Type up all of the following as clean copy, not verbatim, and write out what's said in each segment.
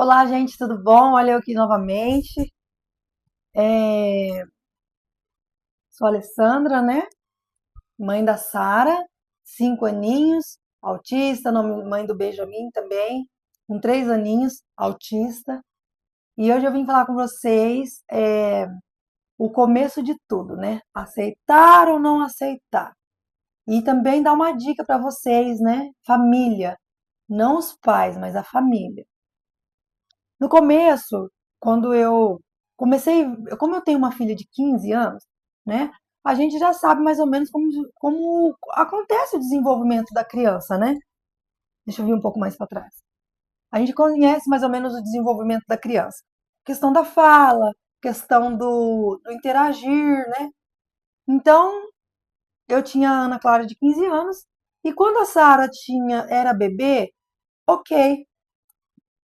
Olá, gente, tudo bom? Olha eu aqui novamente. É, Sou a Alessandra, né? Mãe da Sara, 5 aninhos, autista, mãe do Benjamin também, com 3 aninhos, autista. E hoje eu vim falar com vocês o começo de tudo, né? Aceitar ou não aceitar. E também dar uma dica para vocês, né? Família, não os pais, mas a família. No começo, quando eu comecei, como eu tenho uma filha de 15 anos, né? A gente já sabe mais ou menos como acontece o desenvolvimento da criança, né? Deixa eu vir um pouco mais para trás. A gente conhece mais ou menos o desenvolvimento da criança. Questão da fala, questão do interagir, né? Então, eu tinha a Ana Clara de 15 anos e quando a Sara era bebê, ok,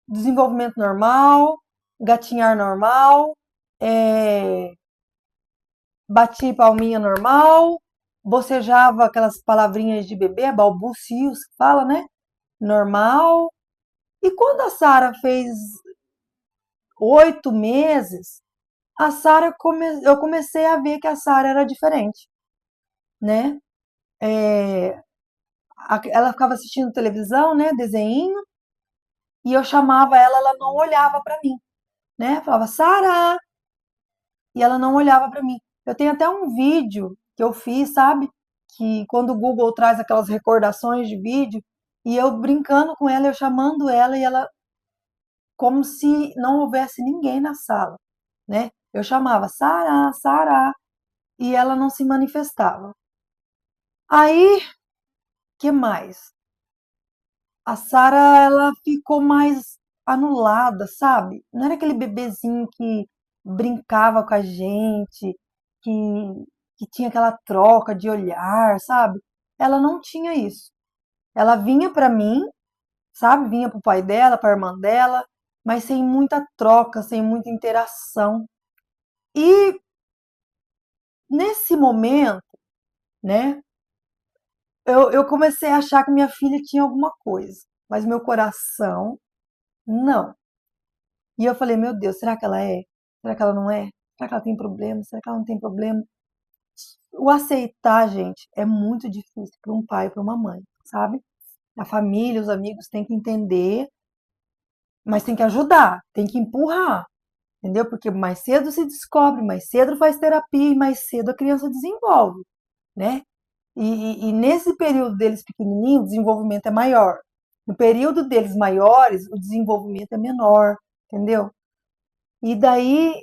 desenvolvimento normal, gatinhar normal, é, bati palminha normal, bocejava aquelas palavrinhas de bebê, balbucios que fala, né? Normal. E quando a Sara fez 8 meses, eu comecei a ver que a Sara era diferente, né? Ela ficava assistindo televisão, né? Desenho, e eu chamava ela, ela não olhava para mim, né? Falava, Sara, e ela não olhava para mim. Eu tenho até um vídeo que eu fiz, sabe? Que quando o Google traz aquelas recordações de vídeo, e eu brincando com ela, eu chamando ela, e ela como se não houvesse ninguém na sala, né? Eu chamava Sara, Sara, e ela não se manifestava. Aí, que mais? A Sara, ela ficou mais anulada, sabe? Não era aquele bebezinho que brincava com a gente, que, que tinha aquela troca de olhar, sabe? Ela não tinha isso. Ela vinha pra mim, sabe? Vinha pro pai dela, pra irmã dela, mas sem muita troca, sem muita interação. E nesse momento, né, eu comecei a achar que minha filha tinha alguma coisa, mas meu coração, não. E eu falei, meu Deus, será que ela é? Será que ela não é? Será que ela tem problema? Será que ela não tem problema? O aceitar, gente, é muito difícil para um pai e para uma mãe, sabe? A família, os amigos têm que entender, mas tem que ajudar, tem que empurrar, entendeu? Porque mais cedo se descobre, mais cedo faz terapia e mais cedo a criança desenvolve, né? E nesse período deles pequenininhos, o desenvolvimento é maior. No período deles maiores, o desenvolvimento é menor, entendeu? E daí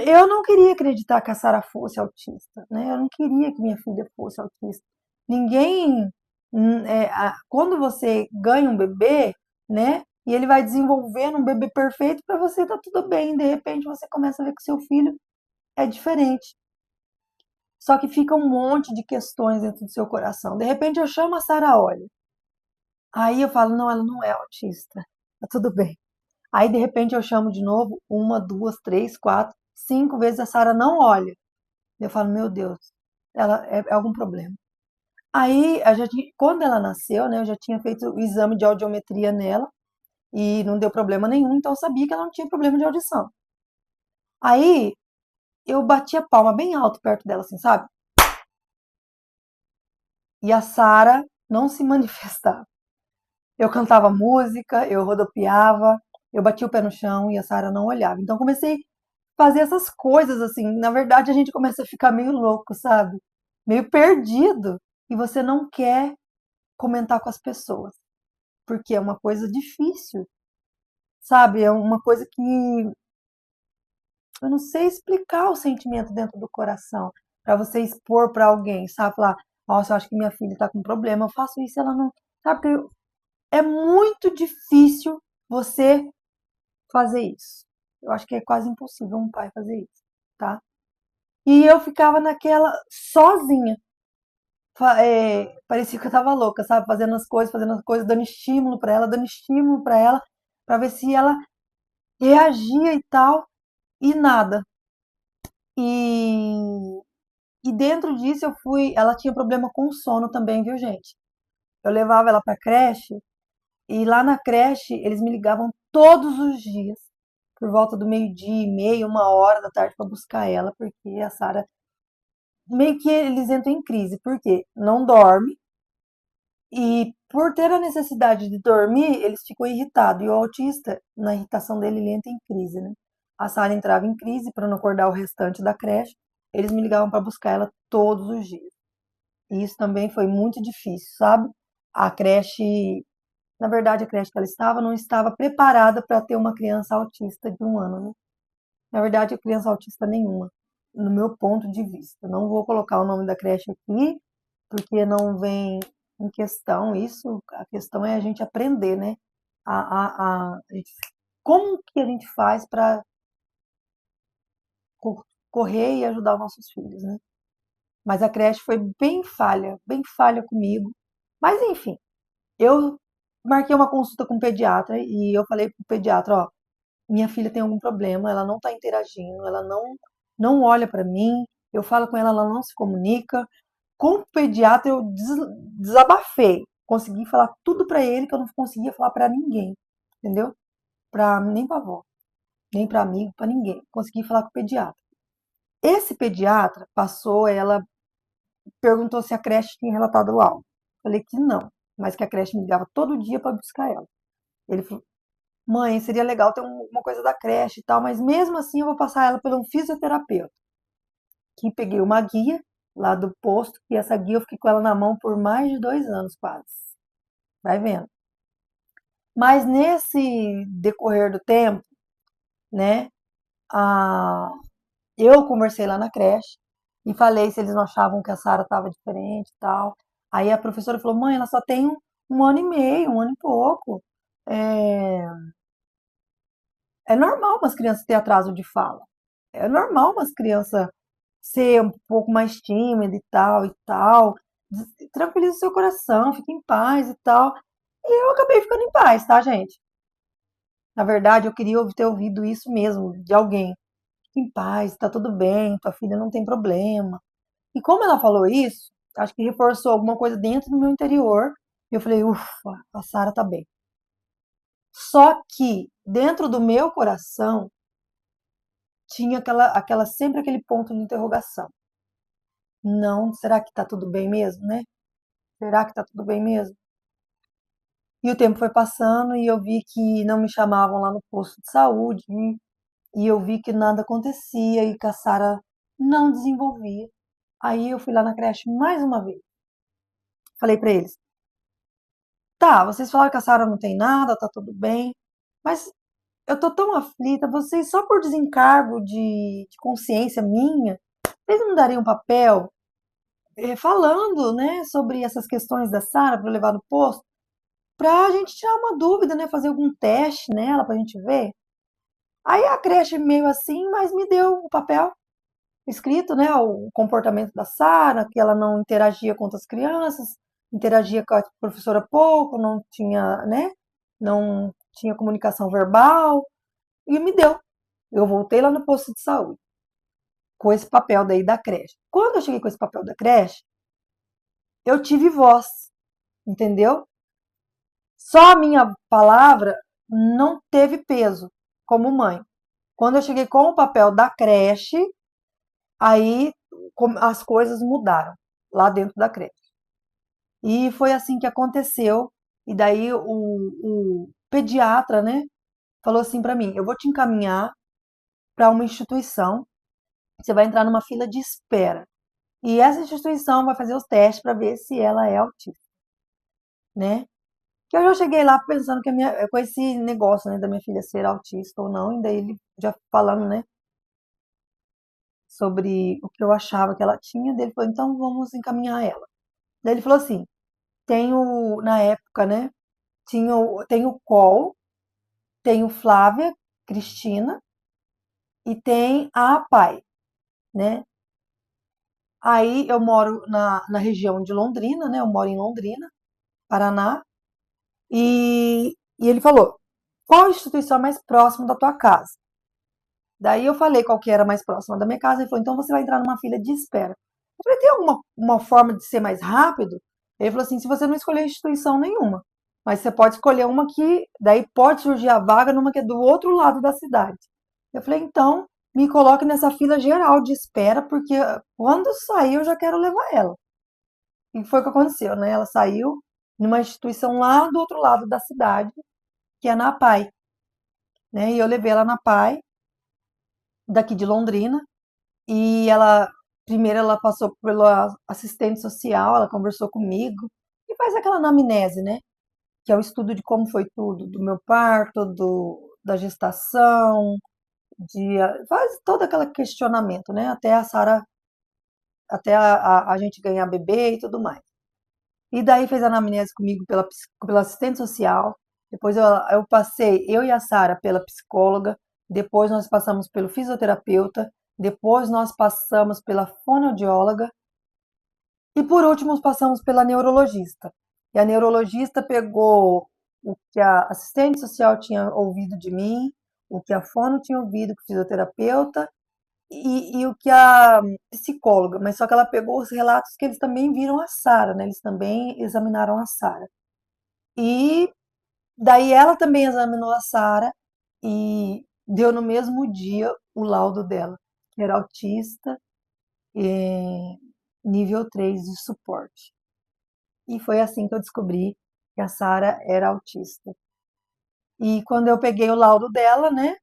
eu não queria acreditar que a Sara fosse autista, né? Eu não queria que minha filha fosse autista. Ninguém, quando você ganha um bebê, né? E ele vai desenvolvendo um bebê perfeito para você tá tudo bem. De repente você começa a ver que seu filho é diferente. Só que fica um monte de questões dentro do seu coração. De repente eu chamo a Sara, olha. Aí eu falo, não, ela não é autista. Tá tudo bem. Aí, de repente, eu chamo de novo, uma, duas, três, quatro, 5 vezes a Sara não olha. Eu falo, meu Deus, ela é algum problema. Aí, quando ela nasceu, né, eu já tinha feito o exame de audiometria nela e não deu problema nenhum, então eu sabia que ela não tinha problema de audição. Aí, eu bati a palma bem alto perto dela, assim, sabe? E a Sara não se manifestava. Eu cantava música, eu rodopiava, eu batia o pé no chão e a Sara não olhava. Então comecei a fazer essas coisas assim. Na verdade, a gente começa a ficar meio louco, sabe? Meio perdido. E você não quer comentar com as pessoas, porque é uma coisa difícil, sabe? É uma coisa que eu não sei explicar o sentimento dentro do coração para você expor para alguém, sabe? Falar, nossa, eu acho que minha filha está com problema, eu faço isso, ela não. Sabe? Porque é muito difícil você fazer isso. Eu acho que é quase impossível um pai fazer isso, tá? E eu ficava naquela sozinha. Parecia que eu tava louca, sabe? Fazendo as coisas, dando estímulo pra ver se ela reagia e tal, e nada. E, e dentro disso ela tinha problema com sono também, viu, gente? Eu levava ela pra creche, e lá na creche eles me ligavam todos os dias, por volta do meio-dia e meia, 1 hora da tarde, para buscar ela, porque a Sara, meio que eles entram em crise, porque não dorme, e por ter a necessidade de dormir, eles ficam irritados. E o autista, na irritação dele, ele entra em crise, né? A Sara entrava em crise para não acordar o restante da creche. Eles me ligavam para buscar ela todos os dias. E isso também foi muito difícil, sabe? A creche, na verdade, a creche que ela estava não estava preparada para ter uma criança autista de 1 ano, né? Na verdade, a criança autista nenhuma, no meu ponto de vista. Não vou colocar o nome da creche aqui, porque não vem em questão isso. A questão é a gente aprender, né? Como que a gente faz para correr e ajudar os nossos filhos, né? Mas a creche foi bem falha comigo. Mas enfim, eu marquei uma consulta com o pediatra e eu falei pro pediatra, ó, minha filha tem algum problema, ela não está interagindo, ela não olha para mim, eu falo com ela, ela não se comunica. Com o pediatra eu desabafei, consegui falar tudo para ele que eu não conseguia falar para ninguém, entendeu? Nem para avó, nem para amigo, para ninguém. Consegui falar com o pediatra. Esse pediatra passou, ela perguntou se a creche tinha relatado algo. Falei que não, mas que a creche me ligava todo dia para buscar ela. Ele falou, mãe, seria legal ter uma coisa da creche e tal, mas mesmo assim eu vou passar ela por um fisioterapeuta. Que peguei uma guia lá do posto, e essa guia eu fiquei com ela na mão por mais de 2 anos quase. Vai vendo. Mas nesse decorrer do tempo, né, a, eu conversei lá na creche e falei se eles não achavam que a Sara estava diferente e tal. Aí a professora falou, mãe, ela só tem um ano e meio, 1 ano e pouco. É, é normal umas crianças ter atraso de fala. É normal umas crianças ser um pouco mais tímida e tal e tal. Tranquiliza o seu coração, fique em paz e tal. E eu acabei ficando em paz, tá, gente? Na verdade, eu queria ter ouvido isso mesmo de alguém. Fique em paz, tá tudo bem, tua filha não tem problema. E como ela falou isso, acho que reforçou alguma coisa dentro do meu interior. E eu falei, ufa, a Sara tá bem. Só que dentro do meu coração tinha sempre aquele ponto de interrogação. Não, será que tá tudo bem mesmo, né? Será que tá tudo bem mesmo? E o tempo foi passando e eu vi que não me chamavam lá no posto de saúde e eu vi que nada acontecia e que a Sara não desenvolvia. Aí eu fui lá na creche mais uma vez. Falei pra eles: tá, vocês falaram que a Sara não tem nada, tá tudo bem, mas eu tô tão aflita, vocês só por desencargo de consciência minha, vocês não dariam um papel falando, né, sobre essas questões da Sara para levar no posto, pra gente tirar uma dúvida, né, fazer algum teste nela pra gente ver? Aí a creche meio assim, mas me deu o papel escrito, né, o comportamento da Sara, que ela não interagia com outras crianças, interagia com a professora pouco, não tinha, né, não tinha comunicação verbal, e me deu. Eu voltei lá no posto de saúde com esse papel daí da creche. Quando eu cheguei com esse papel da creche, eu tive voz, entendeu? Só a minha palavra não teve peso como mãe. Quando eu cheguei com o papel da creche, aí as coisas mudaram lá dentro da creche. E foi assim que aconteceu. E daí o pediatra, né, falou assim para mim: eu vou te encaminhar para uma instituição, você vai entrar numa fila de espera. E essa instituição vai fazer os testes para ver se ela é autista, né? Que eu já cheguei lá pensando que com esse negócio, né, da minha filha ser autista ou não, e daí ele já falando, né, sobre o que eu achava que ela tinha, dele falou, então vamos encaminhar ela. Daí ele falou assim, na época, né, tem o Col, tem o Flávia, Cristina, e tem a Pai, né? Aí eu moro na região de Londrina, né? Eu moro em Londrina, Paraná, e ele falou, qual a instituição mais próxima da tua casa? Daí eu falei qual que era mais próxima da minha casa, ele falou, então você vai entrar numa fila de espera. Eu falei, tem alguma uma forma de ser mais rápido? Ele falou assim, se você não escolher instituição nenhuma. Mas você pode escolher uma que daí pode surgir a vaga numa que é do outro lado da cidade. Eu falei, então, me coloque nessa fila geral de espera, porque quando sair eu já quero levar ela. E foi o que aconteceu, né? Ela saiu numa instituição lá do outro lado da cidade, que é na PAI, né? E eu levei ela na PAI, daqui de Londrina, e ela, primeiro ela passou pela assistente social, ela conversou comigo, e faz aquela anamnese, né? Que é o estudo de como foi tudo, do meu parto, da gestação, faz todo aquele questionamento, né? Até a Sara, até a gente ganhar bebê e tudo mais. E daí fez a anamnese comigo pela assistente social. Depois eu passei, eu e a Sara, pela psicóloga. Depois nós passamos pelo fisioterapeuta. Depois nós passamos pela fonoaudióloga. E por último passamos pela neurologista. E a neurologista pegou o que a assistente social tinha ouvido de mim, o que a fono tinha ouvido com o fisioterapeuta e o que a psicóloga, mas só que ela pegou os relatos que eles também viram a Sara, né? Eles também examinaram a Sara. E daí ela também examinou a Sara e deu no mesmo dia o laudo dela, que era autista, nível 3 de suporte. E foi assim que eu descobri que a Sara era autista. E quando eu peguei o laudo dela, né,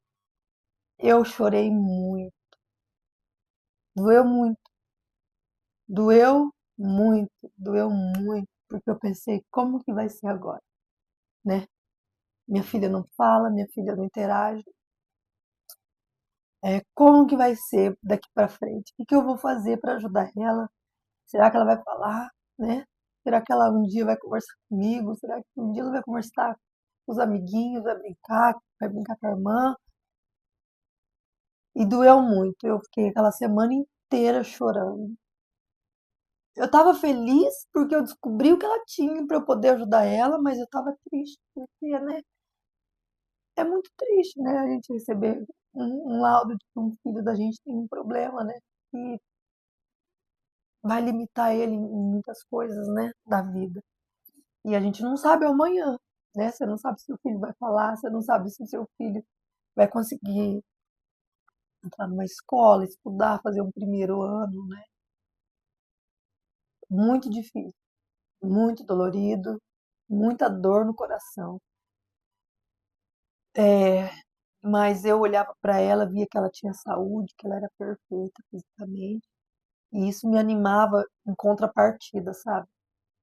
eu chorei muito, doeu muito, doeu muito, porque eu pensei, como que vai ser agora, né? Minha filha não fala, minha filha não interage. Como que vai ser daqui para frente? O que eu vou fazer para ajudar ela? Será que ela vai falar, né? Será que ela um dia vai conversar comigo? Será que um dia ela vai conversar com os amiguinhos, vai brincar com a irmã? E doeu muito. Eu fiquei aquela semana inteira chorando. Eu estava feliz porque eu descobri o que ela tinha para eu poder ajudar ela, mas eu estava triste, porque, né? É muito triste, né? A gente receber um laudo de que um filho da gente tem um problema, né? E vai limitar ele em muitas coisas, né? Da vida. E a gente não sabe o amanhã, né? Você não sabe se o filho vai falar, você não sabe se o seu filho vai conseguir entrar numa escola, estudar, fazer um primeiro ano, né? Muito difícil, muito dolorido, muita dor no coração. É, mas eu olhava para ela, via que ela tinha saúde, que ela era perfeita fisicamente, e isso me animava em contrapartida, sabe?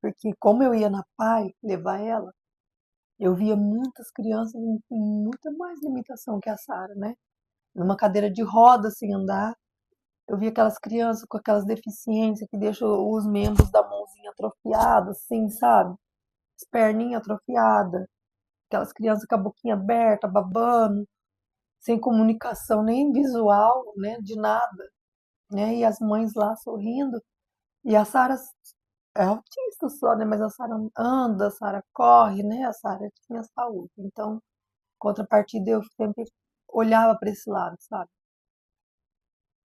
Porque como eu ia na PAI levar ela, eu via muitas crianças com muita mais limitação que a Sara, né? Numa cadeira de roda sem andar, eu via aquelas crianças com aquelas deficiências que deixam os membros da mãozinha atrofiados, assim, sabe? As perninhas atrofiadas, aquelas crianças com a boquinha aberta, babando, sem comunicação nem visual, né, de nada, né? E as mães lá sorrindo. E a Sara é autista só, né? Mas a Sara anda, a Sara corre, né? A Sara tinha saúde. Então, contrapartida, eu sempre olhava para esse lado, sabe?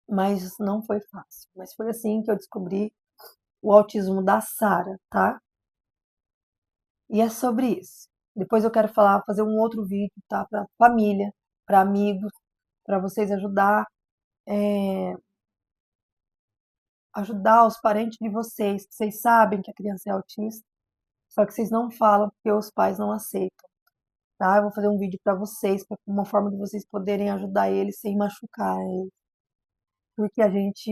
Mas não foi fácil. Mas foi assim que eu descobri o autismo da Sara, tá? E é sobre isso. Depois eu quero falar, fazer um outro vídeo, tá? Para família, para amigos, para vocês ajudar os parentes de vocês, que vocês sabem que a criança é autista, só que vocês não falam porque os pais não aceitam, tá? Eu vou fazer um vídeo para vocês, para uma forma de vocês poderem ajudar eles sem machucar eles, porque a gente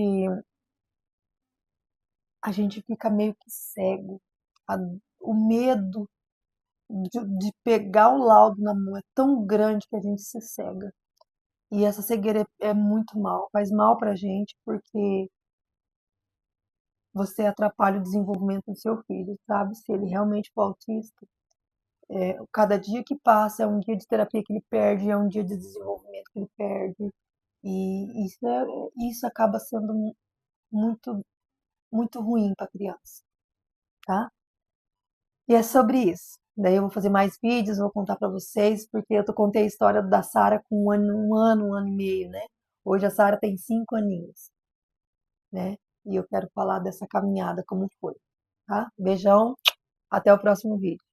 fica meio que cego. A- o medo de pegar o laudo na mão é tão grande que a gente se cega. E essa cegueira é muito mal, faz mal pra gente, porque você atrapalha o desenvolvimento do seu filho, sabe? Se ele realmente for autista, cada dia que passa é um dia de terapia que ele perde, é um dia de desenvolvimento que ele perde. E isso acaba sendo muito, muito ruim para a criança, tá? E é sobre isso. Daí eu vou fazer mais vídeos, vou contar para vocês, porque eu contei a história da Sara com um ano e meio, né? Hoje a Sara tem 5 aninhos, né? E eu quero falar dessa caminhada, como foi, tá? Beijão, até o próximo vídeo.